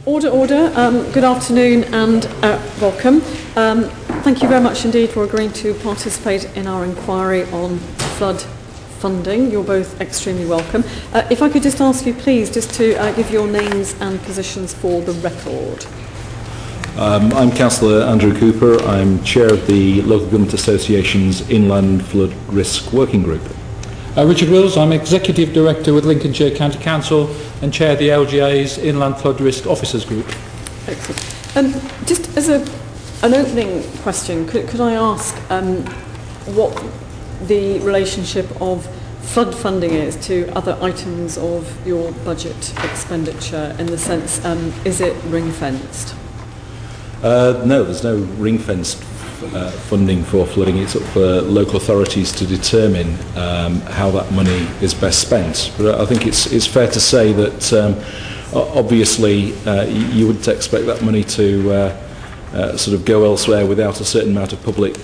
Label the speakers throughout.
Speaker 1: Order. Good afternoon and welcome. Thank you very much indeed for agreeing to participate in our inquiry on flood funding. You're both extremely welcome. If I could just ask you please just to give your names and positions for the record.
Speaker 2: I'm Councillor Andrew Cooper. I'm Chair of the Local Government Association's Inland Flood Risk Working Group.
Speaker 3: Richard Wills, I'm Executive Director with Lincolnshire County Council and Chair of the LGA's Inland Flood Risk Officers Group.
Speaker 1: Excellent. Just as an opening question, could I ask what the relationship of flood funding is to other items of your budget expenditure, in the sense, is it ring-fenced?
Speaker 2: No, there's no ring-fenced funding for flooding. It's up for local authorities to determine how that money is best spent. But I think it's fair to say that obviously you wouldn't expect that money to sort of go elsewhere without a certain amount of public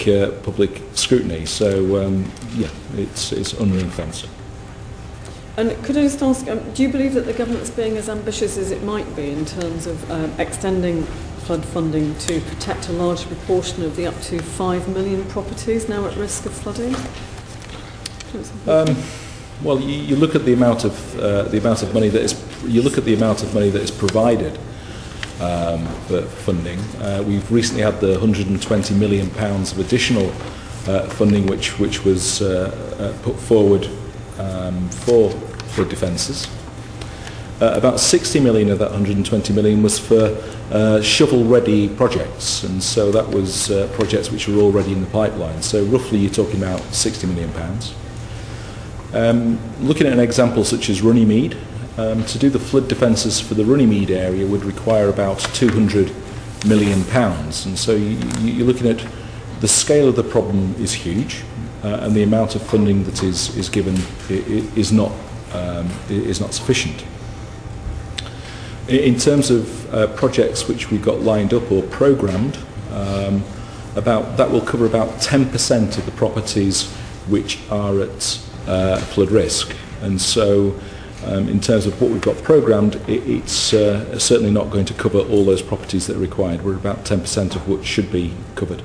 Speaker 2: scrutiny. So yeah, it's unring-fenced.
Speaker 1: And could I just ask, do you believe that the government's being as ambitious as it might be in terms of extending flood funding to protect a large proportion of the up to 5 million properties now at risk of flooding?
Speaker 2: Well, you look at the amount of money that is provided for funding. We've recently had the £120 million of additional funding which was put forward for flood defences. About 60 million of that 120 million was for shovel-ready projects, and so that was projects which were already in the pipeline. So roughly you're talking about £60 million. Looking at an example such as Runnymede, to do the flood defences for the Runnymede area would require about £200 million, and so you're looking at the scale of the problem is huge, and the amount of funding that is given is not sufficient. In terms of projects which we've got lined up or programmed, that will cover about 10% of the properties which are at flood risk. And so in terms of what we've got programmed, it's certainly not going to cover all those properties that are required. We're about 10% of which should be covered.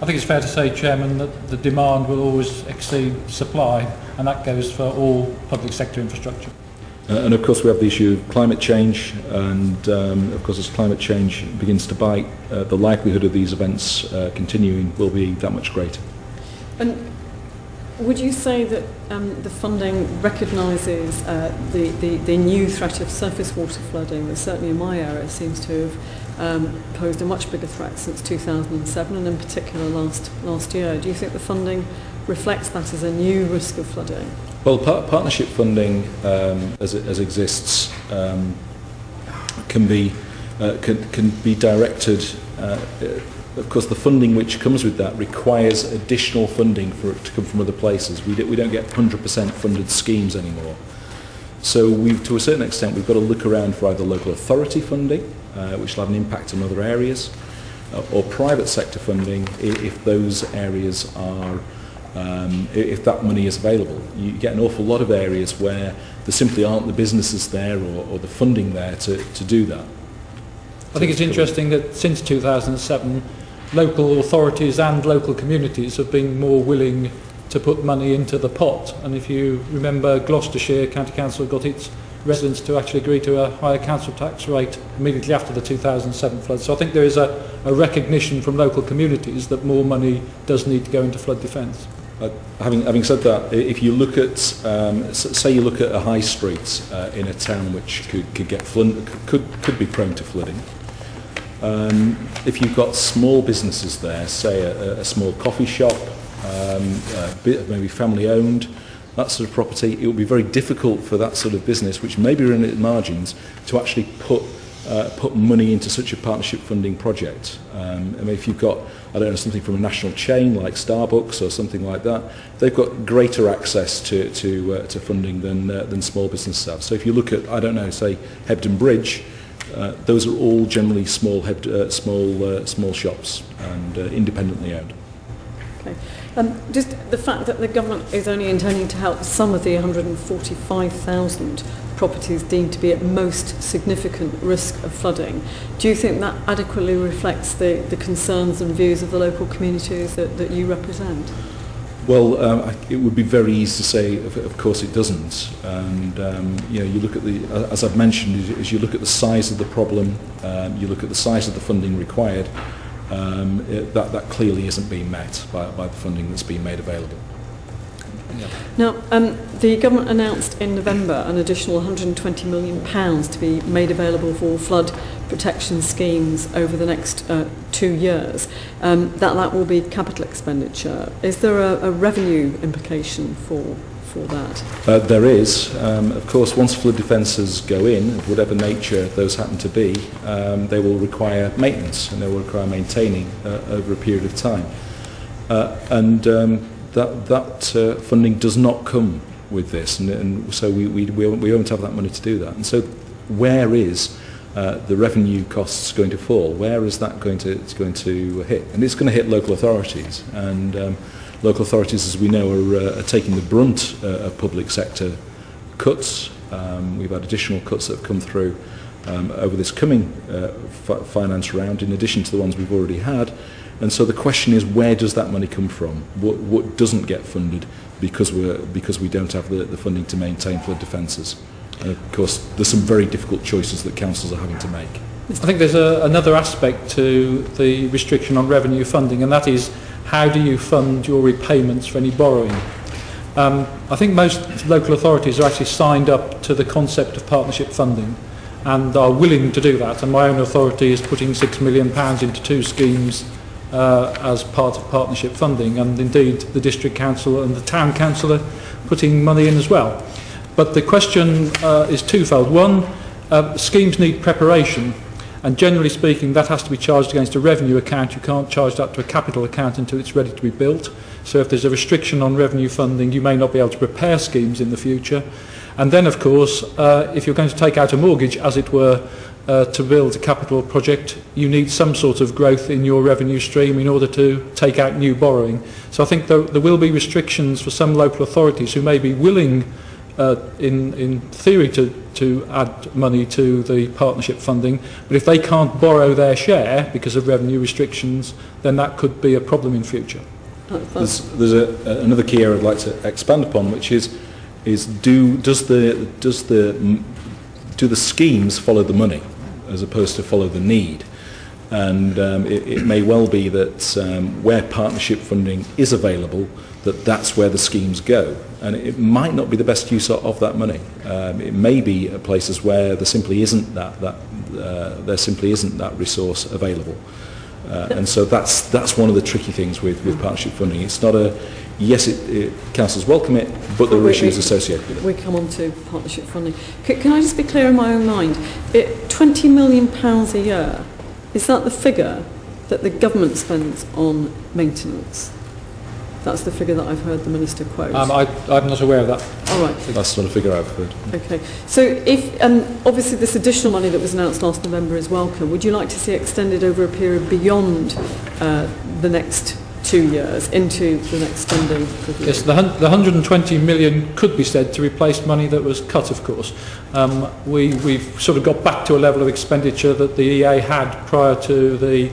Speaker 3: I think it's fair to say, Chairman, that the demand will always exceed supply, and that goes for all public sector infrastructure.
Speaker 2: And of course we have the issue of climate change, and of course as climate change begins to bite, the likelihood of these events continuing will be that much greater. And
Speaker 1: would you say that the funding recognises the new threat of surface water flooding that certainly in my area seems to have posed a much bigger threat since 2007, and in particular last year? Do you think the funding reflects that as a new risk of flooding?
Speaker 2: Well, partnership funding, as it exists, can be directed. Of course, the funding which comes with that requires additional funding for it to come from other places. We don't get 100% funded schemes anymore. So to a certain extent, we've got to look around for either local authority funding, which will have an impact on other areas, or private sector funding if those areas are. If that money is available. You get an awful lot of areas where there simply aren't the businesses there or the funding there to do that.
Speaker 3: I think it's interesting that since 2007, local authorities and local communities have been more willing to put money into the pot. And if you remember, Gloucestershire County Council got its residents to actually agree to a higher council tax rate immediately after the 2007 flood. So I think there is a recognition from local communities that more money does need to go into flood defence.
Speaker 2: Having said that, if you look at, say you look at a high street in a town which could be prone to flooding, if you've got small businesses there, say a small coffee shop, maybe family owned, that sort of property, it would be very difficult for that sort of business, which maybe are in its margins, to actually put money into such a partnership funding project. I mean, if you've got, I don't know, something from a national chain like Starbucks or something like that, they've got greater access to funding than small businesses have. So if you look at, I don't know, say Hebden Bridge, those are all generally small shops and independently owned.
Speaker 1: Okay. Just the fact that the government is only intending to help some of the 145,000 properties deemed to be at most significant risk of flooding. Do you think that adequately reflects the concerns and views of the local communities that you represent?
Speaker 2: Well, it would be very easy to say, of course it doesn't. And, you look at as I've mentioned, as you look at the size of the problem, you look at the size of the funding required, that clearly isn't being met by the funding that's being made available.
Speaker 3: Yeah.
Speaker 1: Now, the government announced in November an additional £120 million to be made available for flood protection schemes over the next 2 years. That will be capital expenditure. Is there a revenue implication for that?
Speaker 2: There is. Of course, once flood defences go in, of whatever nature those happen to be, they will require maintenance and they will require maintaining over a period of time. That funding does not come with this, and so we won't have that money to do that. And so, where is the revenue costs going to fall? Where is that going to hit? And it's going to hit local authorities, and local authorities, as we know, are taking the brunt of public sector cuts. We've had additional cuts that have come through over this coming finance round, in addition to the ones we've already had. And so the question is, where does that money come from? What doesn't get funded because we don't have the funding to maintain flood defences? And of course, there's some very difficult choices that councils are having to make.
Speaker 3: I think there's another aspect to the restriction on revenue funding, and that is, how do you fund your repayments for any borrowing? I think most local authorities are actually signed up to the concept of partnership funding and are willing to do that. And my own authority is putting £6 million into 2 schemes as part of partnership funding, and indeed the district council and the town council are putting money in as well. But the question is twofold. One, schemes need preparation, and generally speaking that has to be charged against a revenue account. You can't charge that to a capital account until it's ready to be built. So if there's a restriction on revenue funding, you may not be able to prepare schemes in the future. And then of course, if you're going to take out a mortgage, as it were, to build a capital project, you need some sort of growth in your revenue stream in order to take out new borrowing. So I think there will be restrictions for some local authorities who may be willing, in theory, to add money to the partnership funding, but if they can't borrow their share because of revenue restrictions, then that could be a problem in future.
Speaker 2: There's another key area I'd like to expand upon, which is do the schemes follow the money as opposed to follow the need? And it may well be that where partnership funding is available, that's where the schemes go, and it might not be the best use of that money. It may be at places where there simply isn't that resource available, and so that's one of the tricky things with partnership funding. It's not a yes, councils welcome it, but there are issues associated with it.
Speaker 1: We come on to partnership funding. Can I just be clear in my own mind? £20 million a year, is that the figure that the government spends on maintenance? That's the figure that I've heard the Minister quote.
Speaker 3: I'm not aware of that.
Speaker 1: All right.
Speaker 2: That's not a figure I've heard.
Speaker 1: Okay. So if obviously this additional money that was announced last November is welcome, would you like to see it extended over a period beyond the next 2 years into the next funding review?
Speaker 3: Yes, the 120 million could be said to replace money that was cut, of course. We've sort of got back to a level of expenditure that the EA had prior to the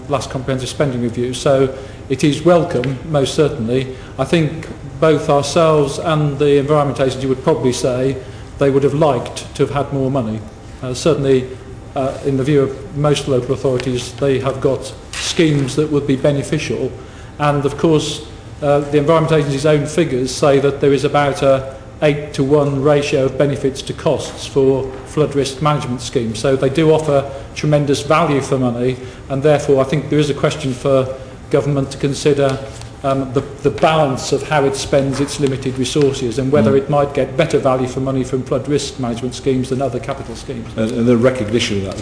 Speaker 3: last comprehensive spending review, so it is welcome, most certainly. I think both ourselves and the Environment Agency would probably say they would have liked to have had more money. Certainly, in the view of most local authorities, they have got schemes that would be beneficial, and of course the Environment Agency's own figures say that there is about a 8-to-1 ratio of benefits to costs for flood risk management schemes, so they do offer tremendous value for money, and therefore I think there is a question for government to consider the balance of how it spends its limited resources and whether it might get better value for money from flood risk management schemes than other capital schemes.
Speaker 2: And the recognition of that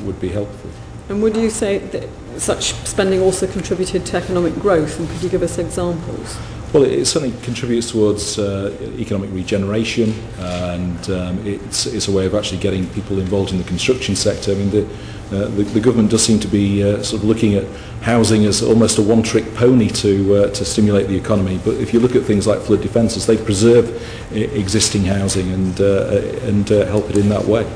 Speaker 2: would be helpful.
Speaker 1: And would you say that such spending also contributed to economic growth, and could you give us examples?
Speaker 2: Well, it certainly contributes towards economic regeneration, and it's a way of actually getting people involved in the construction sector. I mean, the government does seem to be sort of looking at housing as almost a one-trick pony to stimulate the economy. But if you look at things like flood defences, they preserve existing housing and help it in that way.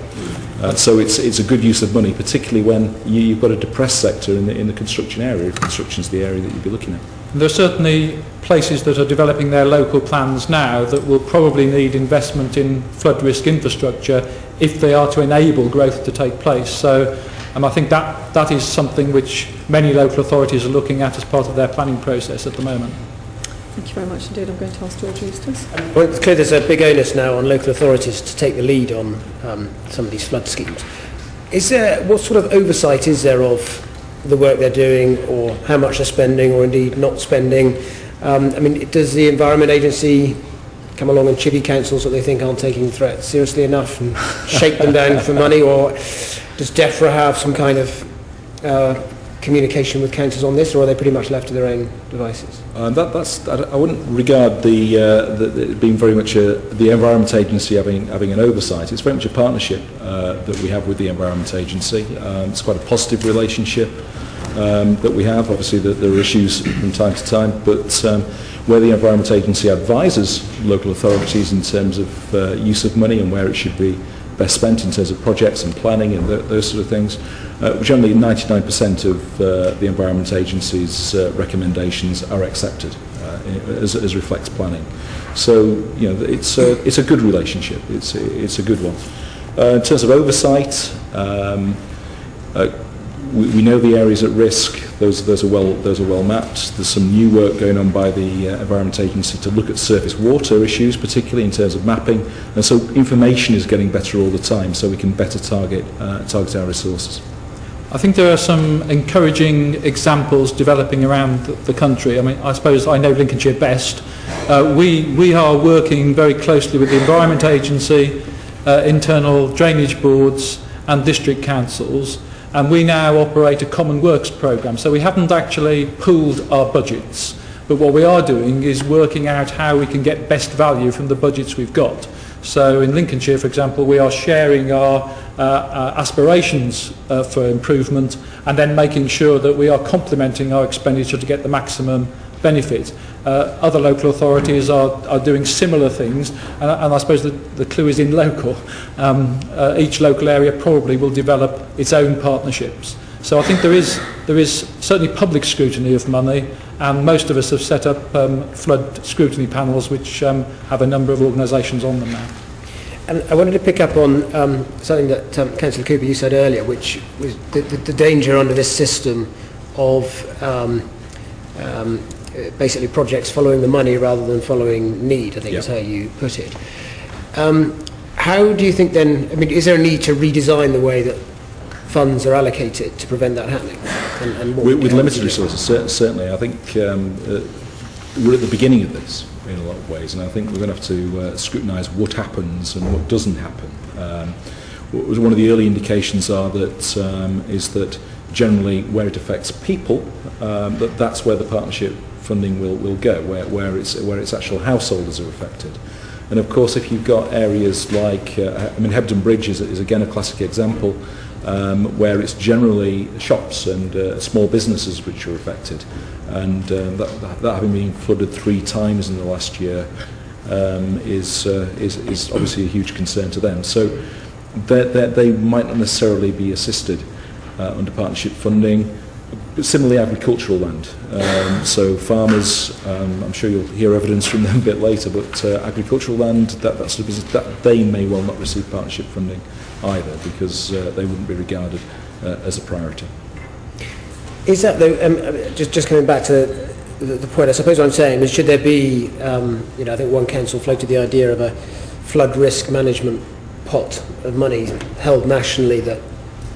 Speaker 2: So it's a good use of money, particularly when you've got a depressed sector in the construction area. Construction is the area that you'd be looking at.
Speaker 3: There are certainly places that are developing their local plans now that will probably need investment in flood risk infrastructure if they are to enable growth to take place. So I think that is something which many local authorities are looking at as part of their planning process at the moment.
Speaker 1: Thank you very much indeed. I'm going to ask George Eustace.
Speaker 4: Well, it's clear there's a big onus now on local authorities to take the lead on some of these flood schemes. What sort of oversight is there of the work they're doing, or how much they're spending, or indeed not spending? Does the Environment Agency come along and chivvy councils that they think aren't taking the threat seriously enough and shake them down for money, or does DEFRA have some kind of communication with councils on this, or are they pretty much left to their own devices?
Speaker 2: I wouldn't regard the being very much the Environment Agency having an oversight. It's very much a partnership that we have with the Environment Agency. It's quite a positive relationship that we have. Obviously, there are issues from time to time, but where the Environment Agency advises local authorities in terms of use of money and where it should be best spent in terms of projects and planning and those sort of things. Generally 99% of the Environment Agency's recommendations are accepted as reflects planning. So it's a good relationship. It's a good one. In terms of oversight, we know the areas at risk. Those are well mapped. There's some new work going on by the Environment Agency to look at surface water issues, particularly in terms of mapping. And so information is getting better all the time, so we can better target our resources.
Speaker 3: I think there are some encouraging examples developing around the country. I suppose I know Lincolnshire best. We are working very closely with the Environment Agency, internal drainage boards and district councils, and we now operate a common works programme. So we haven't actually pooled our budgets, but what we are doing is working out how we can get best value from the budgets we've got. So in Lincolnshire, for example, we are sharing our aspirations for improvement and then making sure that we are complementing our expenditure to get the maximum benefit. Other local authorities are doing similar things, and I suppose the clue is in local. Each local area probably will develop its own partnerships. So I think there is certainly public scrutiny of money, and most of us have set up flood scrutiny panels which have a number of organisations on them now.
Speaker 4: And I wanted to pick up on something that Councillor Cooper, you said earlier, which was the danger under this system of basically projects following the money rather than following need, I think is how you put it. How do you think then, is there a need to redesign the way that funds are allocated to prevent that happening? And
Speaker 2: with limited resources, certainly. I think we're at the beginning of this in a lot of ways, and I think we're going to have to scrutinise what happens and what doesn't happen. One of the early indications are that is that generally where it affects people, that's where the partnership funding will go, where its actual householders are affected. And of course, if you've got areas like, Hebden Bridge is again a classic example, where it's generally shops and small businesses which are affected, and that having been flooded 3 times in the last year is obviously a huge concern to them. So they might not necessarily be assisted under partnership funding. Similarly, agricultural land. So farmers, I'm sure you'll hear evidence from them a bit later, but agricultural land, that sort of business, that they may well not receive partnership funding either, because they wouldn't be regarded as a priority.
Speaker 4: Is that though, just coming back to the point, I suppose what I'm saying is, should there be, I think one council floated the idea of a flood risk management pot of money held nationally that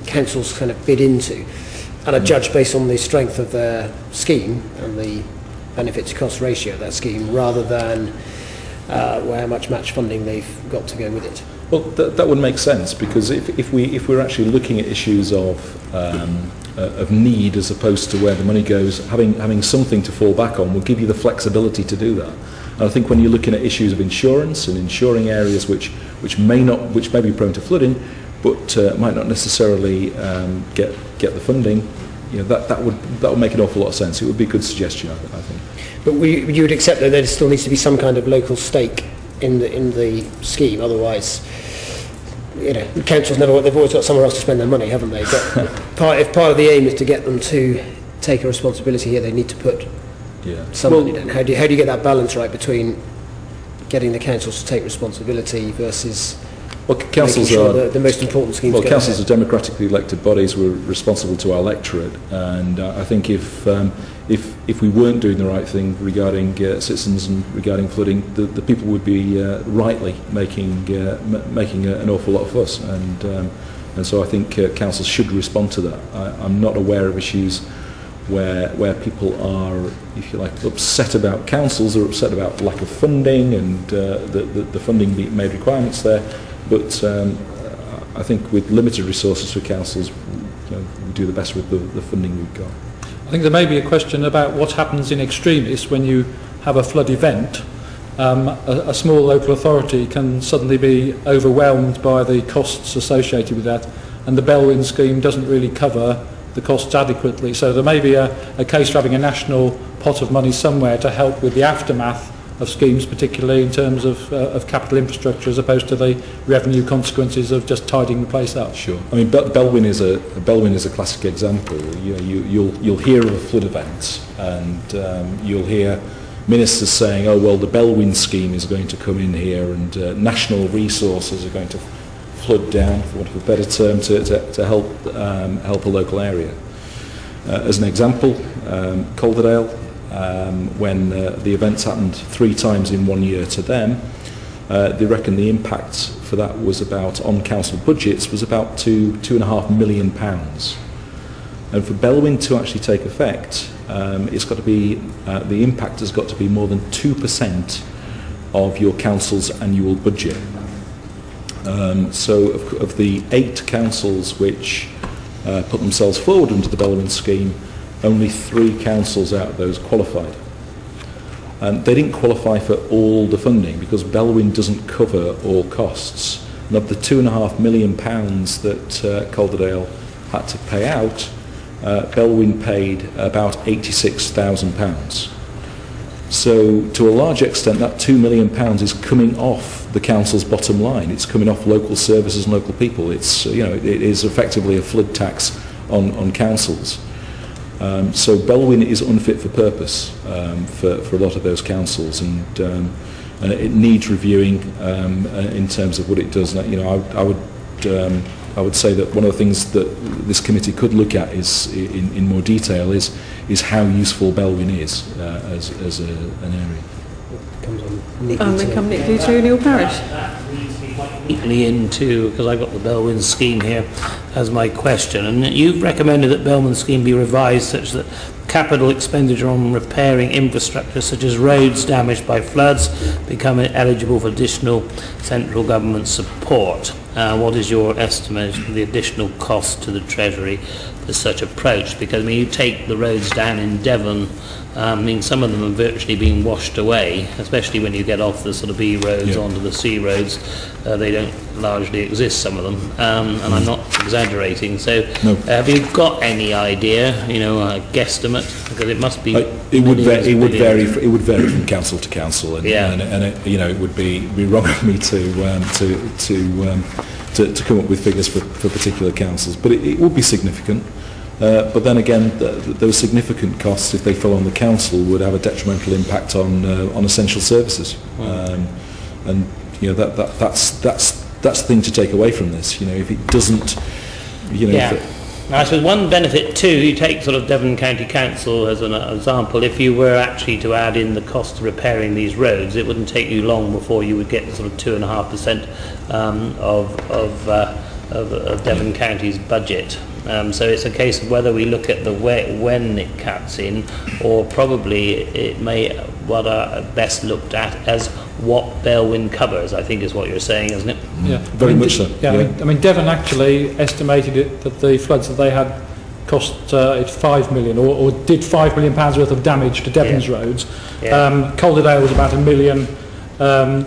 Speaker 4: councils kind of bid into, and are judged based on the strength of their scheme and the benefit to cost ratio of that scheme, rather than how much match funding they've got to go with it.
Speaker 2: Well, that would make sense, because if we're actually looking at issues of of need as opposed to where the money goes. Having something to fall back on will give you the flexibility to do that. And I think when you're looking at issues of insurance and insuring areas which may be prone to flooding, but might not necessarily get the funding, that would make an awful lot of sense. It would be a good suggestion, I think.
Speaker 4: But you would accept that there still needs to be some kind of local stake in the scheme, otherwise, the councils they've always got somewhere else to spend their money, haven't they? But if part of the aim is to get them to take a responsibility here, they need to put some money down. How do you get that balance right between getting the councils to take responsibility versus
Speaker 2: councils
Speaker 4: making sure the most important schemes go
Speaker 2: councils
Speaker 4: ahead?
Speaker 2: are democratically elected bodies. We're responsible to our electorate, and I think if we weren't doing the right thing regarding citizens and regarding flooding, the people would be rightly making an awful lot of fuss, and so I think councils should respond to that. I'm not aware of issues where people are, if you like, upset about councils or upset about lack of funding and the funding being made requirements there. But I think with limited resources for councils, we do the best with the funding we've got.
Speaker 3: I think there may be a question about what happens in extremis when you have a flood event. A small local authority can suddenly be overwhelmed by the costs associated with that, and the Bellwyn scheme doesn't really cover the costs adequately. So there may be a case for having a national pot of money somewhere to help with the aftermath of schemes, particularly in terms of capital infrastructure, as opposed to the revenue consequences of just tidying the place up.
Speaker 2: Sure. I mean, Bellwyn is a classic example. You'll hear of a flood event, and you'll hear ministers saying, "Oh well, the Bellwyn scheme is going to come in here, and national resources are going to flood down, for want of a better term, to help a local area." As an example, Calderdale. When the events happened 3 times in 1 year to them, they reckon the impact for that was on council budgets was about £2.5 million. And for Bellwyn to actually take effect, it's got to be the impact has got to be more than 2% of your council's annual budget. So of the 8 councils which put themselves forward under the Bellwyn scheme, only 3 councils out of those qualified. And they didn't qualify for all the funding because Bellwyn doesn't cover all costs. And of the £2.5 million that Calderdale had to pay out, Bellwyn paid about £86,000. So to a large extent, that £2 million is coming off the council's bottom line. It's coming off local services and local people. It is effectively a flood tax on councils. So Bellwyn is unfit for purpose for a lot of those councils, and it needs reviewing in terms of what it does. I would say that one of the things that this committee could look at is in more detail is how useful Bellwyn is as an area.
Speaker 1: They come neatly to Neil Parish.
Speaker 5: Neatly into, because I've got the Bellwyn scheme here as my question, and you've recommended that Bellwyn scheme be revised such that capital expenditure on repairing infrastructure such as roads damaged by floods become eligible for additional central government support. What is your estimate of the additional cost to the Treasury for such approach? Because you take the roads down in Devon, some of them are virtually being washed away, especially when you get off the sort of B roads onto the C roads. They don't largely exist, some of them, and I'm not exaggerating. So have you got any idea, a guesstimate? Because it must be...
Speaker 2: It would vary from council to council, and it would be wrong of me to come up with figures for particular councils, but it would be significant. But then again, those significant costs, if they fell on the council, would have a detrimental impact on essential services. And that's the thing to take away from this. If it doesn't,
Speaker 5: I suppose one benefit too, you take sort of Devon County Council as an example, if you were actually to add in the cost of repairing these roads, it wouldn't take you long before you would get sort of 2.5% of Devon County's budget. So it's a case of whether we look at the when it cuts in, or probably it may what are best looked at as what Bellwyn covers, I think is what you're saying, isn't it?
Speaker 3: Yeah,
Speaker 2: very much so.
Speaker 3: Yeah, I mean Devon actually estimated it that the floods that they had cost it's 5 million, or did £5 million worth of damage to Devon's roads. Calderdale was about £1 million.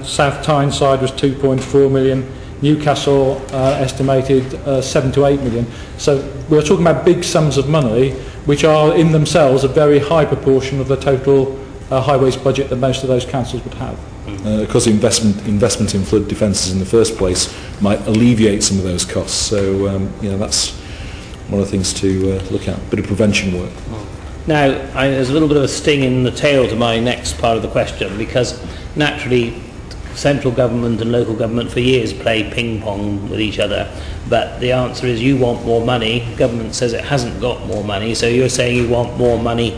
Speaker 3: South Tyneside was 2.4 million. Newcastle estimated 7 to 8 million. So we're talking about big sums of money, which are in themselves a very high proportion of the total highways budget that most of those councils would have.
Speaker 2: Because investment in flood defences in the first place might alleviate some of those costs. So that's one of the things to look at. A bit of prevention work.
Speaker 5: Now, there's a little bit of a sting in the tail to my next part of the question, because naturally central government and local government for years play ping pong with each other, but the answer is you want more money, government says it hasn't got more money, so you're saying you want more money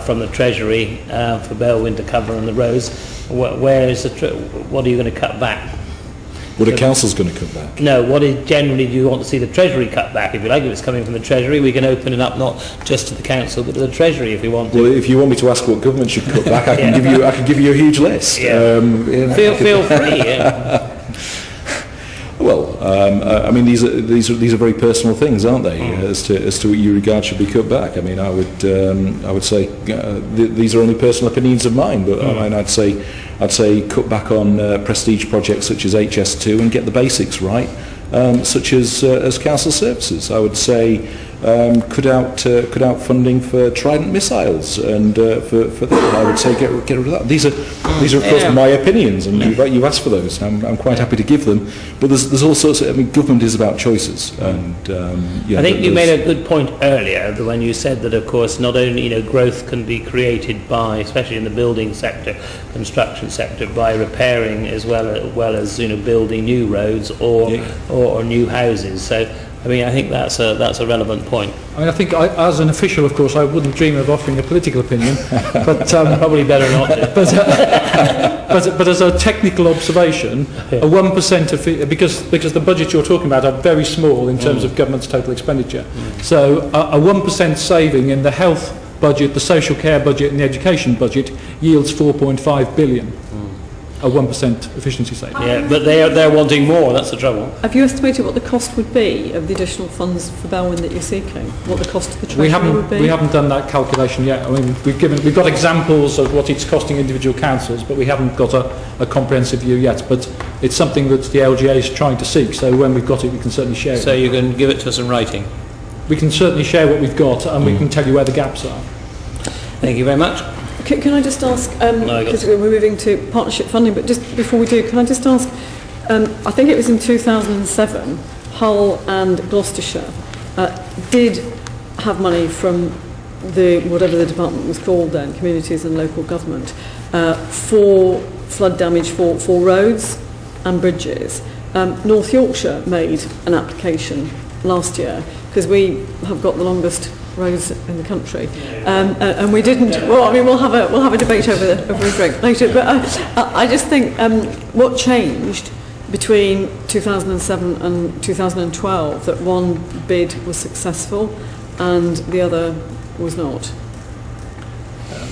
Speaker 5: from the Treasury for Belwyn to cover on the roads. Where is what are you going to cut back?
Speaker 2: What are councils going to cut back?
Speaker 5: No, generally do you want to see the Treasury cut back? If you like, if it's coming from the Treasury, we can open it up not just to the council but to the Treasury if we want to.
Speaker 2: Well, if you want me to ask what government should cut back, I can give you a huge list.
Speaker 5: Feel free. Yeah.
Speaker 2: Well, I mean, these are very personal things, aren't they? As to what you regard should be cut back. I mean, I would say these are only personal opinions of mine, but I mean, I'd say cut back on prestige projects such as HS2 and get the basics right, such as council services. I would say cut out funding for Trident missiles, and for that, I would say get rid of that. These are of course my opinions, and you asked for those. I'm quite happy to give them, but there's all sorts of. I mean, government is about choices, and
Speaker 5: I think you made a good point earlier when you said that, of course, not only growth can be created by, especially in the building sector, construction sector, by repairing as well as building new roads or new houses. So I mean, I think that's a relevant point.
Speaker 3: I mean, I think as an official, of course, I wouldn't dream of offering a political opinion, but
Speaker 5: probably better not to.
Speaker 3: But as a technical observation, a 1% of because the budgets you're talking about are very small in terms of government's total expenditure. So a 1% saving in the health budget, the social care budget, and the education budget yields 4.5 billion. A 1% efficiency saving.
Speaker 5: Yeah, but they're wanting more. That's the trouble.
Speaker 1: Have you estimated what the cost would be of the additional funds for Belwyn that you're seeking? What the cost of the Treasury would be?
Speaker 3: We haven't done that calculation yet. I mean, we've got examples of what it's costing individual councils, but we haven't got a comprehensive view yet. But it's something that the LGA is trying to seek. So when we've got it, we can certainly share it.
Speaker 5: So you can give it to us in writing.
Speaker 3: We can certainly share what we've got, and we can tell you where the gaps are.
Speaker 5: Thank you very much.
Speaker 1: Can I just ask, because we're moving to partnership funding, but just before we do, can I just ask, I think it was in 2007, Hull and Gloucestershire did have money from whatever the department was called then, communities and local government, for flood damage for roads and bridges. North Yorkshire made an application last year, because we have got the longest roads in the country, and we didn't. Well, I mean, we'll have a debate over a drink later. But I just think what changed between 2007 and 2012 that one bid was successful and the other was not.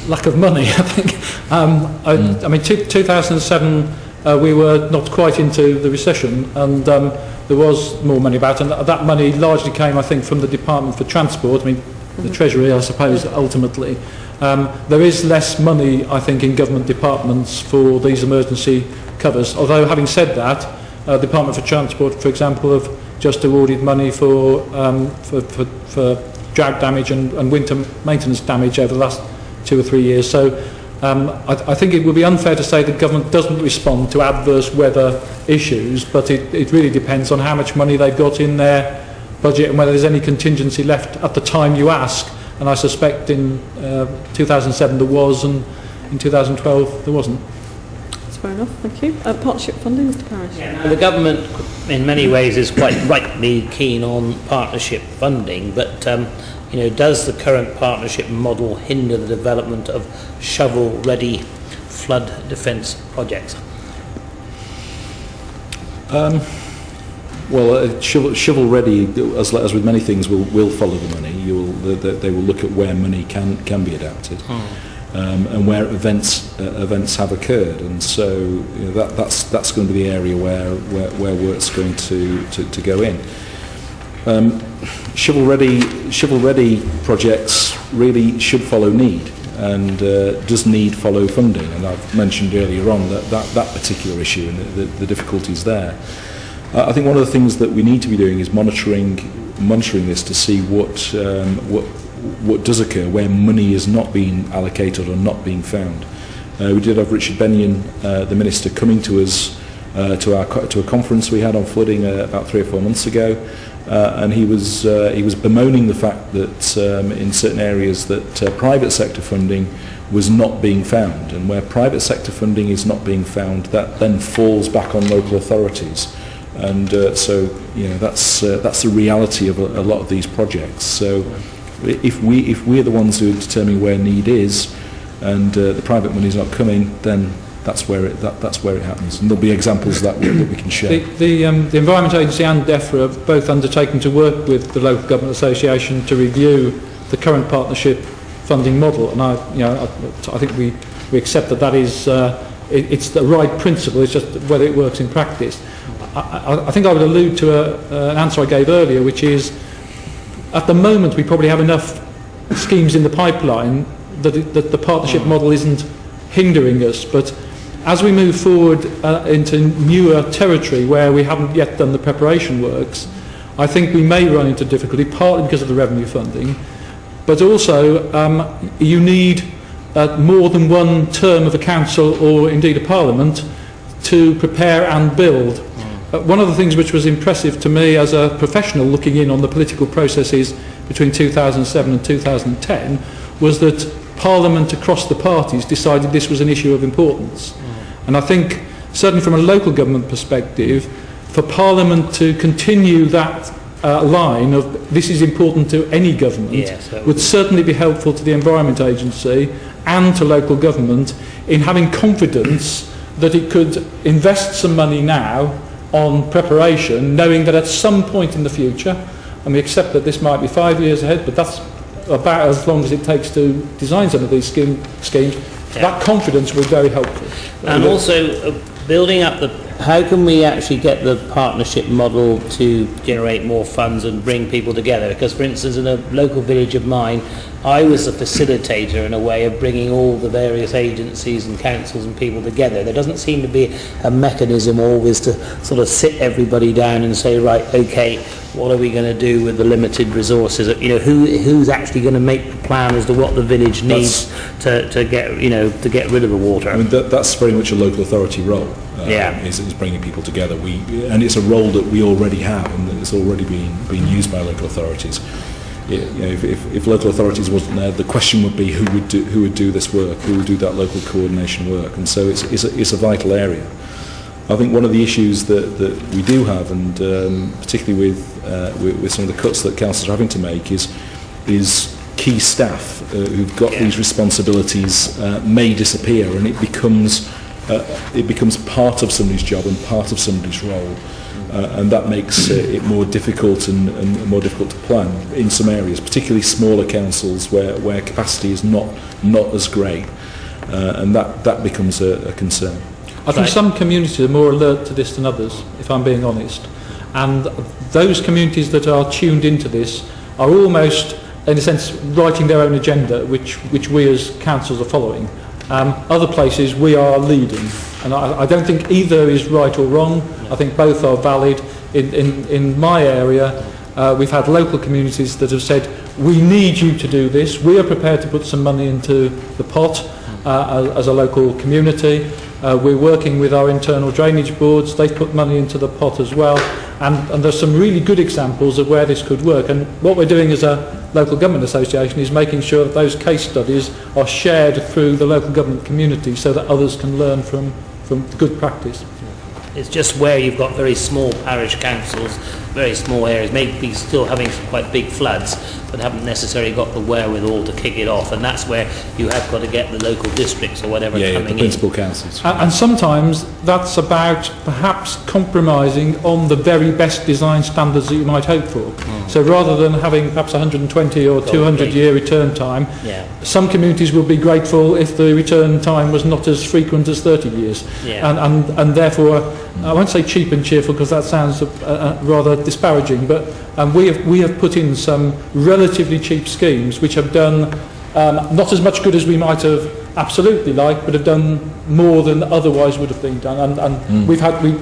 Speaker 3: Lack of money, I think. I mean, 2007 we were not quite into the recession, and there was more money about, and that money largely came, I think, from the Department for Transport. I mean, the Treasury, I suppose, ultimately. There is less money, I think, in government departments for these emergency covers. Although, having said that, the Department for Transport, for example, have just awarded money for drought damage and winter maintenance damage over the last 2 or 3 years. So I think it would be unfair to say that government doesn't respond to adverse weather issues, but it really depends on how much money they've got in their budget and whether there's any contingency left at the time you ask. And I suspect in 2007 there was, and in 2012 there wasn't.
Speaker 1: That's fair enough, thank you. Partnership funding, Mr. Parrish.
Speaker 5: The government, in many ways, is quite rightly keen on partnership funding, but does the current partnership model hinder the development of shovel-ready flood defence projects?
Speaker 2: Well, shovel-ready, as with many things, will follow the money. They will look at where money can be adapted, and where events have occurred, and so that's going to be the area where work's going to go in. shovel-ready projects really should follow need, and does need follow funding, and I've mentioned earlier on that particular issue and the difficulties there. I think one of the things that we need to be doing is monitoring this to see what does occur where money is not being allocated or not being found. We did have Richard Bennion, the Minister, coming to us to a conference we had on flooding about 3 or 4 months ago, and he was bemoaning the fact that in certain areas that private sector funding was not being found, and where private sector funding is not being found, that then falls back on local authorities. And so, that's the reality of a lot of these projects. So, if we're the ones who are determining where need is, and the private money is not coming, then that's where it happens. And there'll be examples that we can share.
Speaker 3: The Environment Agency and EFRA have both undertaken to work with the Local Government Association to review the current partnership funding model, and I think we accept that is it's the right principle. It's just whether it works in practice. I think I would allude to an answer I gave earlier, which is at the moment we probably have enough schemes in the pipeline that the partnership model isn't hindering us. But as we move forward into newer territory where we haven't yet done the preparation works, I think we may run into difficulty, partly because of the revenue funding, but also you need more than one term of a council or indeed a parliament to prepare and build. One of the things which was impressive to me as a professional looking in on the political processes between 2007 and 2010 was that Parliament across the parties decided this was an issue of importance. And I think, certainly from a local government perspective, for Parliament to continue that line of this is important to any government would certainly be helpful to the Environment Agency and to local government in having confidence that it could invest some money now on preparation, knowing that at some point in the future, and we accept that this might be 5 years ahead, but that's about as long as it takes to design some of these schemes, that confidence would be very helpful.
Speaker 5: And also building up how can we actually get the partnership model to generate more funds and bring people together? Because, for instance, in a local village of mine, I was a facilitator in a way of bringing all the various agencies and councils and people together. There doesn't seem to be a mechanism always to sort of sit everybody down and say, right, okay, what are we going to do with the limited resources? Who's actually going to make the plan as to what the village needs to get rid of the water?
Speaker 2: I mean, that's very much a local authority role. Is bringing people together. And it's a role that we already have, and it's already being used by local authorities. If local authorities wasn't there, the question would be who would do this work, who would do that local coordination work, and so it's a vital area. I think one of the issues that we do have, and particularly with some of the cuts that councils are having to make, is key staff who've got these responsibilities may disappear, and it becomes part of somebody's job and part of somebody's role, and that makes it more difficult and more difficult to plan in some areas, particularly smaller councils where capacity is not as great, and that becomes a concern.
Speaker 3: I think some communities are more alert to this than others, if I'm being honest, and those communities that are tuned into this are almost, in a sense, writing their own agenda, which we as councils are following. Other places we are leading, and I don't think either is right or wrong. I think both are valid. In my area, we've had local communities that have said, we need you to do this. We are prepared to put some money into the pot as a local community. We're working with our internal drainage boards. They've put money into the pot as well. And there's some really good examples of where this could work. And what we're doing as a local government association is making sure that those case studies are shared through the local government community so that others can learn from good practice.
Speaker 5: It's just where you've got very small parish councils, very small areas, maybe still having some quite big floods, but haven't necessarily got the wherewithal to kick it off, and that's where you have got to get the local districts or whatever coming
Speaker 2: the principal councils.
Speaker 3: And sometimes that's about perhaps compromising on the very best design standards that you might hope for. So rather than having perhaps 120 or 200 year return time, some communities will be grateful if the return time was not as frequent as 30 years. And therefore, I won't say cheap and cheerful because that sounds rather disparaging, but we have put in some relatively cheap schemes which have done not as much good as we might have absolutely liked, but have done more than otherwise would have been done. And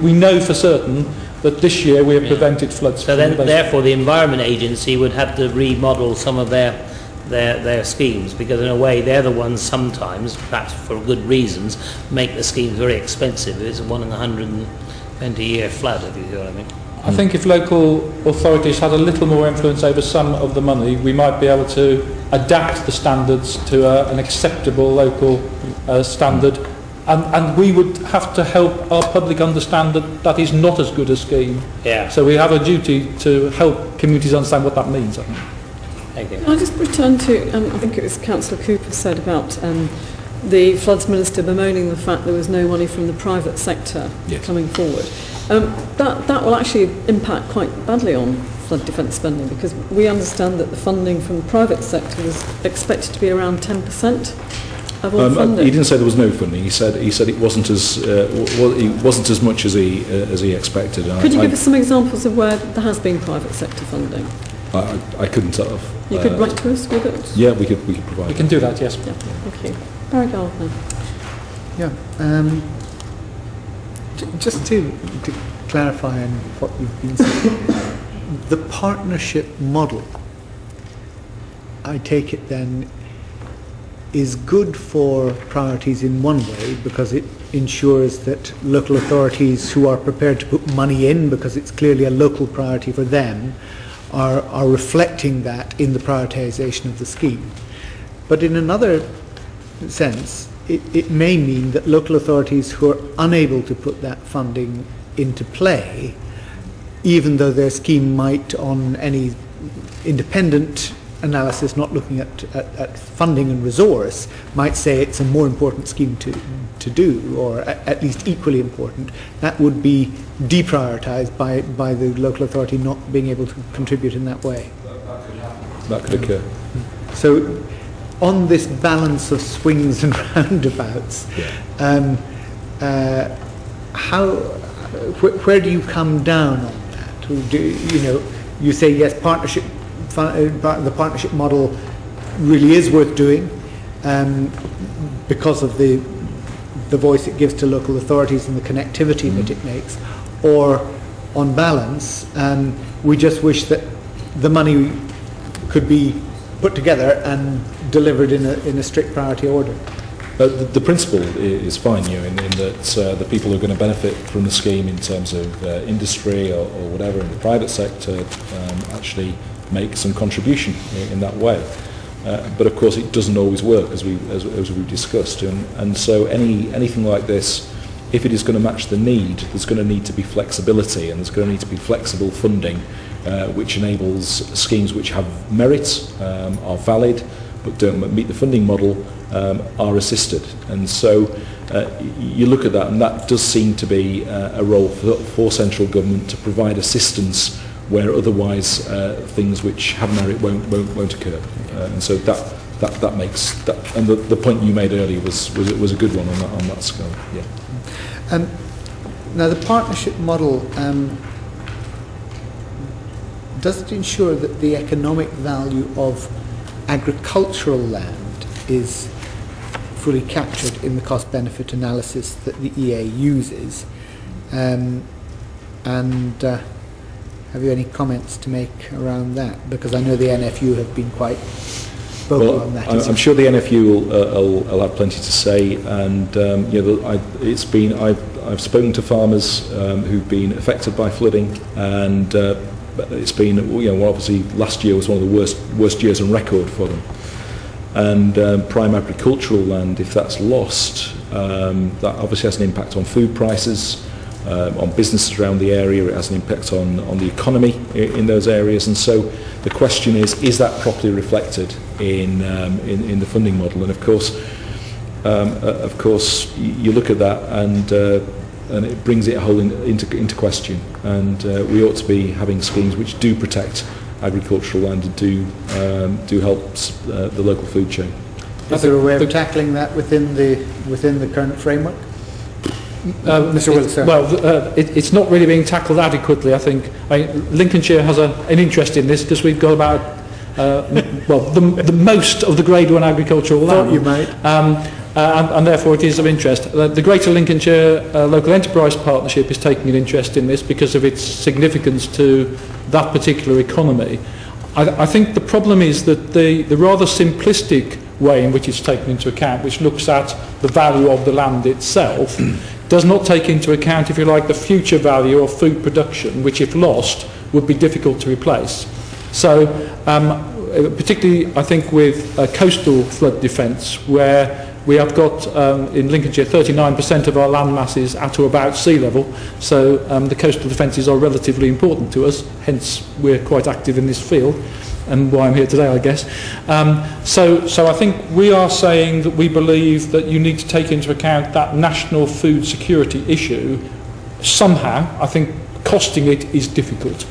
Speaker 3: we know for certain that this year we have prevented floods.
Speaker 5: So then, therefore, the Environment Agency would have to remodel some of their schemes, because in a way they're the ones sometimes, perhaps for good reasons, make the schemes very expensive. It's a 1 in 120 year flood, if you see what I mean.
Speaker 3: I think if local authorities had a little more influence over some of the money, we might be able to adapt the standards to an acceptable local standard, and we would have to help our public understand that that is not as good a scheme.
Speaker 5: Yeah.
Speaker 3: So we have a duty to help communities understand what that means, I think.
Speaker 5: Thank you.
Speaker 1: Can I just return to, I think it was Councillor Cooper said about the Floods Minister bemoaning the fact there was no money from the private sector coming forward. That will actually impact quite badly on flood defence spending, because we understand that the funding from the private sector was expected to be around 10% of all funding.
Speaker 2: He didn't say there was no funding. He said it wasn't as much as he expected.
Speaker 1: Could you give us some examples of where there has been private sector funding?
Speaker 2: I couldn't tell.
Speaker 1: You could write to us with it?
Speaker 2: Yeah, we could provide.
Speaker 3: We can do that, yes.
Speaker 1: Yeah, thank you. Barry Gardner.
Speaker 6: Yeah. Just to clarify on what you've been saying, the partnership model, I take it then, is good for priorities in one way, because it ensures that local authorities who are prepared to put money in, because it's clearly a local priority for them, are reflecting that in the prioritisation of the scheme. But in another sense, it may mean that local authorities who are unable to put that funding into play, even though their scheme might, on any independent analysis, not looking at funding and resource, might say it's a more important scheme to do, or at least equally important, that would be deprioritised by the local authority not being able to contribute in that way.
Speaker 2: That could occur.
Speaker 6: So on this balance of swings and roundabouts, where do you come down on that? You say yes, the partnership model really is worth doing because of the voice it gives to local authorities and the connectivity that it makes, or on balance, we just wish that the money could be put together and delivered in a strict priority order.
Speaker 2: The principle is fine, in that the people who are going to benefit from the scheme in terms of industry or whatever in the private sector actually make some contribution in that way. But of course it doesn't always work, as we've discussed, and so anything like this, if it is going to match the need, there's going to need to be flexibility, and there's going to need to be flexible funding which enables schemes which have merit, are valid, but don't meet the funding model, are assisted. And so you look at that, and that does seem to be a role for central government to provide assistance where otherwise things which have merit won't occur. And so that makes that. And the point you made earlier was a good one on that scale. Yeah.
Speaker 6: Now the partnership model, does it ensure that the economic value of agricultural land is fully captured in the cost-benefit analysis that the EA uses? And have you any comments to make around that? Because I know the NFU have been quite vocal on that.
Speaker 2: I'm sure the NFU will have plenty to say, and I've spoken to farmers who've been affected by flooding, and it's been obviously last year was one of the worst years on record for them. And prime agricultural land, if that's lost, that obviously has an impact on food prices, on businesses around the area. It has an impact on the economy in those areas. And so the question is that properly reflected in the funding model? And of course you look at that, and it brings it whole into question. And we ought to be having schemes which do protect agricultural land and do help the local food chain.
Speaker 6: Is there a way of tackling that within the current framework? Mr. Wilson.
Speaker 3: It's not really being tackled adequately, I think. Lincolnshire has an interest in this because we've got about the most of the Grade 1 agricultural land.
Speaker 6: Thought you might.
Speaker 3: And therefore it is of interest. The Greater Lincolnshire Local Enterprise Partnership is taking an interest in this because of its significance to that particular economy. I think the problem is that the rather simplistic way in which it's taken into account, which looks at the value of the land itself, does not take into account, if you like, the future value of food production, which if lost would be difficult to replace. So particularly I think with coastal flood defence, where we have got in Lincolnshire 39% of our land masses at or about sea level, so the coastal defences are relatively important to us, hence we're quite active in this field, and why I'm here today, I guess. So I think we are saying that we believe that you need to take into account that national food security issue somehow. I think costing it is difficult.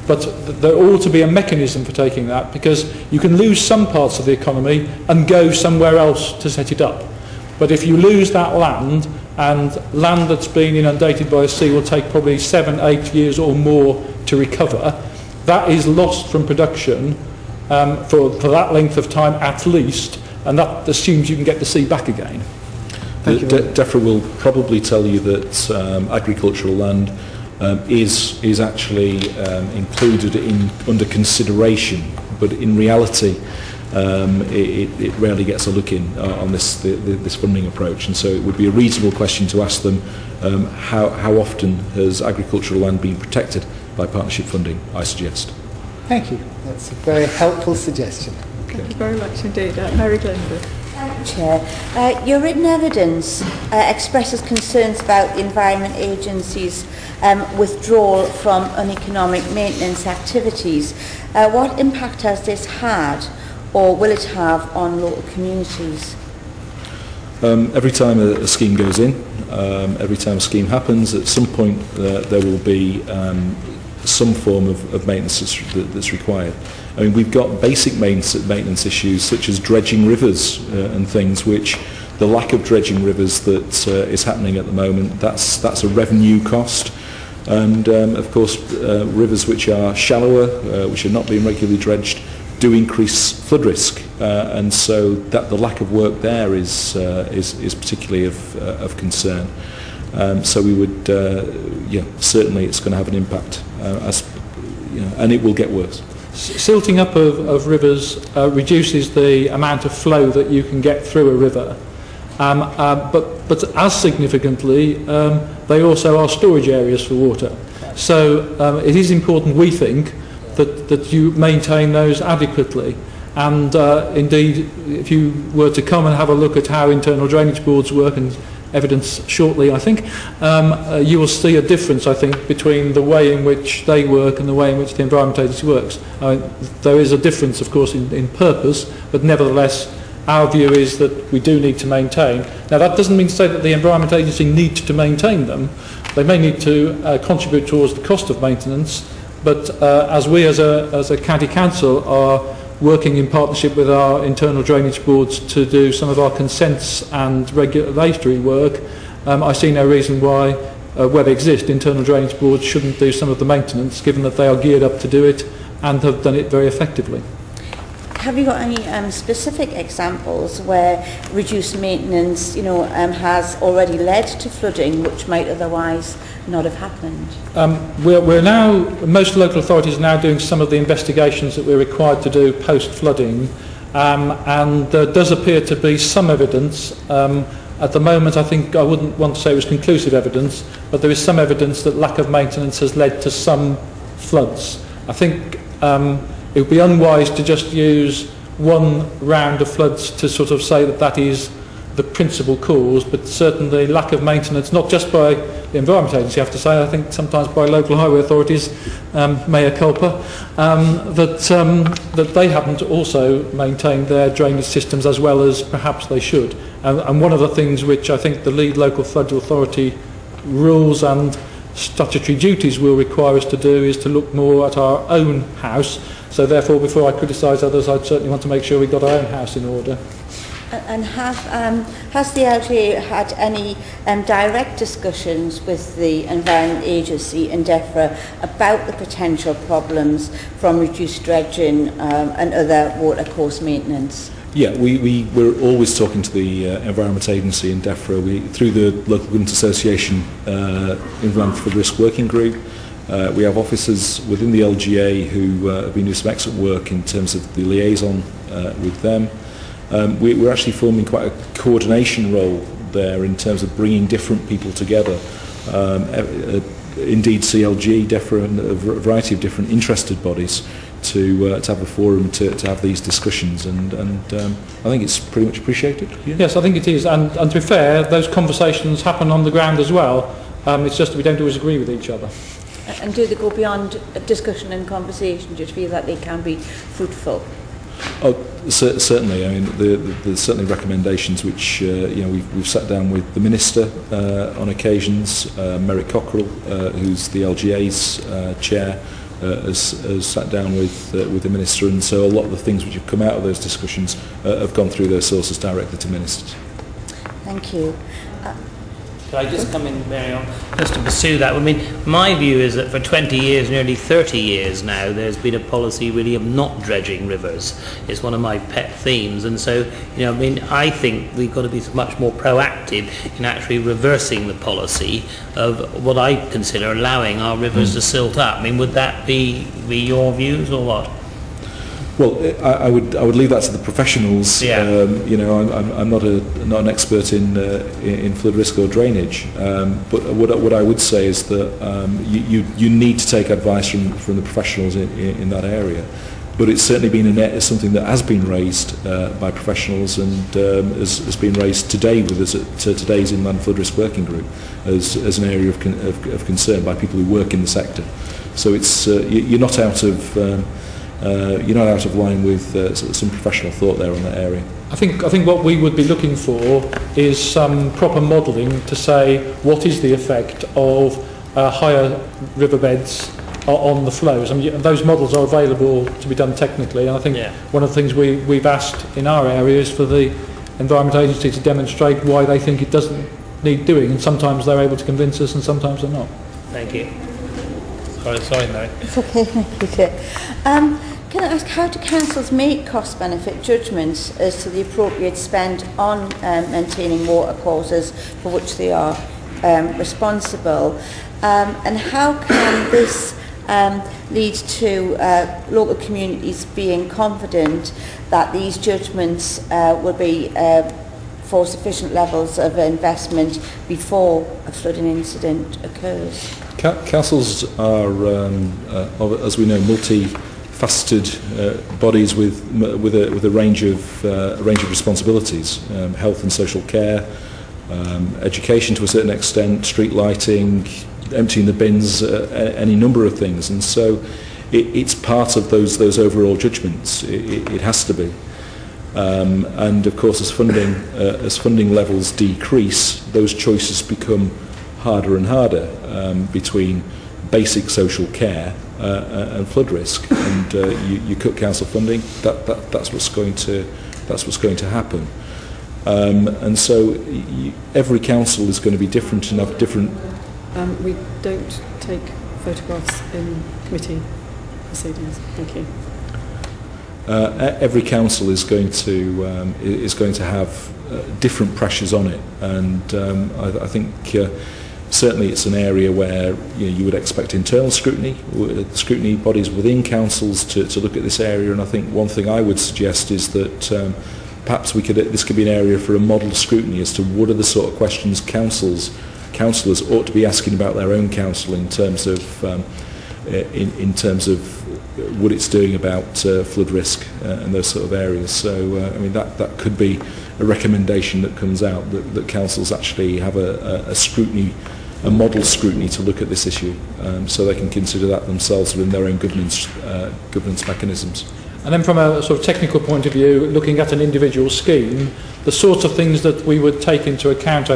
Speaker 3: But there ought to be a mechanism for taking that, because you can lose some parts of the economy and go somewhere else to set it up. But if you lose that land, and land that's been inundated by the sea will take probably 7-8 years or more to recover, that is lost from production for that length of time at least, and that assumes you can get the sea back again.
Speaker 2: DEFRA will probably tell you that agricultural land is actually included under consideration, but in reality it rarely gets a look in on this funding approach, and so it would be a reasonable question to ask them how often has agricultural land been protected by partnership funding, I suggest.
Speaker 6: Thank you. That's a very helpful suggestion.
Speaker 1: Thank you very much indeed. Mary Glenwood.
Speaker 7: Chair, your written evidence expresses concerns about the Environment Agency's withdrawal from uneconomic maintenance activities. What impact has this had, or will it have, on local communities?
Speaker 2: Every time a scheme goes in, every time a scheme happens, at some point there will be some form of maintenance that's required. I mean, we've got basic maintenance issues such as dredging rivers and things, which the lack of dredging rivers that is happening at the moment, that's a revenue cost. And of course, rivers which are shallower, which are not being regularly dredged, do increase flood risk, and so that the lack of work there is particularly of concern. So we would, certainly it's going to have an impact, and it will get worse.
Speaker 3: Silting up of rivers reduces the amount of flow that you can get through a river, but as significantly, they also are storage areas for water. So it is important, we think, that you maintain those adequately. And indeed, if you were to come and have a look at how internal drainage boards work, and evidence shortly, I think, you will see a difference, I think, between the way in which they work and the way in which the Environment Agency works. There is a difference, of course, in purpose, but nevertheless, our view is that we do need to maintain. Now, that doesn't mean to say that the Environment Agency needs to maintain them. They may need to contribute towards the cost of maintenance, but as we as a county council are working in partnership with our internal drainage boards to do some of our consents and regulatory work, I see no reason why, where they exist, internal drainage boards shouldn't do some of the maintenance, given that they are geared up to do it and have done it very effectively.
Speaker 7: Have you got any specific examples where reduced maintenance, has already led to flooding, which might otherwise not have happened?
Speaker 3: We're now, most local authorities are now doing some of the investigations that we're required to do post-flooding, and there does appear to be some evidence. At the moment, I think I wouldn't want to say it was conclusive evidence, but there is some evidence that lack of maintenance has led to some floods. I think it would be unwise to just use one round of floods to sort of say that that is the principal cause, but certainly lack of maintenance, not just by the Environment Agency, I have to say, I think sometimes by local highway authorities, mea culpa, that they haven't also maintained their drainage systems as well as perhaps they should. And one of the things which I think the lead local flood authority rules and statutory duties will require us to do is to look more at our own house. So therefore, before I criticise others, I'd certainly want to make sure we got our own house in order.
Speaker 7: And has the LGA had any direct discussions with the Environment Agency and EFRA about the potential problems from reduced dredging and other watercourse maintenance?
Speaker 2: Yeah, we're always talking to the Environment Agency and EFRA. Through the Local Government Association Environment for the Risk Working Group, we have officers within the LGA who have been doing some excellent work in terms of the liaison with them. We're actually forming quite a coordination role there in terms of bringing different people together. Indeed, CLG, DEFRA and a variety of different interested bodies to have a forum to have these discussions, and I think it's pretty much appreciated. Yeah?
Speaker 3: Yes, I think it is, and to be fair, those conversations happen on the ground as well. It's just that we don't always agree with each other.
Speaker 7: And do they go beyond discussion and conversation? Do you feel that they can be fruitful?
Speaker 2: Oh, certainly. I mean, there's certainly recommendations which we've sat down with the Minister on occasions. Merrick Cockrell, who's the LGA's chair, has sat down with the Minister, and so a lot of the things which have come out of those discussions have gone through those sources directly to ministers.
Speaker 7: Thank you.
Speaker 5: Could I just come in, Mary, on, just to pursue that? I mean, my view is that for 20 years, nearly 30 years now, there's been a policy really of not dredging rivers. It's one of my pet themes, and so, I mean, I think we've got to be much more proactive in actually reversing the policy of what I consider allowing our rivers to silt up. I mean, would that be your views or what?
Speaker 2: Well, I would leave that to the professionals.
Speaker 5: Yeah.
Speaker 2: I'm not an expert in flood risk or drainage, but what I would say is that you need to take advice from the professionals in that area. But it's certainly been something that has been raised by professionals and has been raised today with us at today's Inland Flood Risk Working Group as an area of concern by people who work in the sector. So it's you're not out of line with some professional thought there on that area.
Speaker 3: I think what we would be looking for is some proper modelling to say what is the effect of higher riverbeds on the flows. I mean, those models are available to be done technically, and I think one of the things we've asked in our area is for the Environment Agency to demonstrate why they think it doesn't need doing, and sometimes they're able to convince us and sometimes they're not.
Speaker 5: Thank you. Sorry, Mary.
Speaker 7: It's okay, thank you, Chair. Can I ask, how do councils make cost-benefit judgments as to the appropriate spend on maintaining water courses for which they are responsible? And how can this lead to local communities being confident that these judgments will be for sufficient levels of investment before a flooding incident occurs?
Speaker 2: Councils are, as we know, multi-faceted bodies with a range of responsibilities: health and social care, education to a certain extent, street lighting, emptying the bins, any number of things. And so it's part of those overall judgments. It has to be. And of course, as funding levels decrease, those choices become harder and harder between basic social care and flood risk. And you cut council funding, that's what's going to happen. And so every council is going to be different and have different.
Speaker 1: We don't take photographs in committee proceedings. Thank you.
Speaker 2: Every council is going to have different pressures on it, and I think certainly it's an area where you would expect internal scrutiny bodies within councils to look at this area. And I think one thing I would suggest is that perhaps this could be an area for a model scrutiny as to what are the sort of questions councillors ought to be asking about their own council in terms of what it's doing about flood risk and those sort of areas. So I mean that could be a recommendation that comes out that councils actually have a model scrutiny to look at this issue, so they can consider that themselves within their own governance mechanisms.
Speaker 3: And then from a sort of technical point of view, looking at an individual scheme, the sorts of things that we would take into account,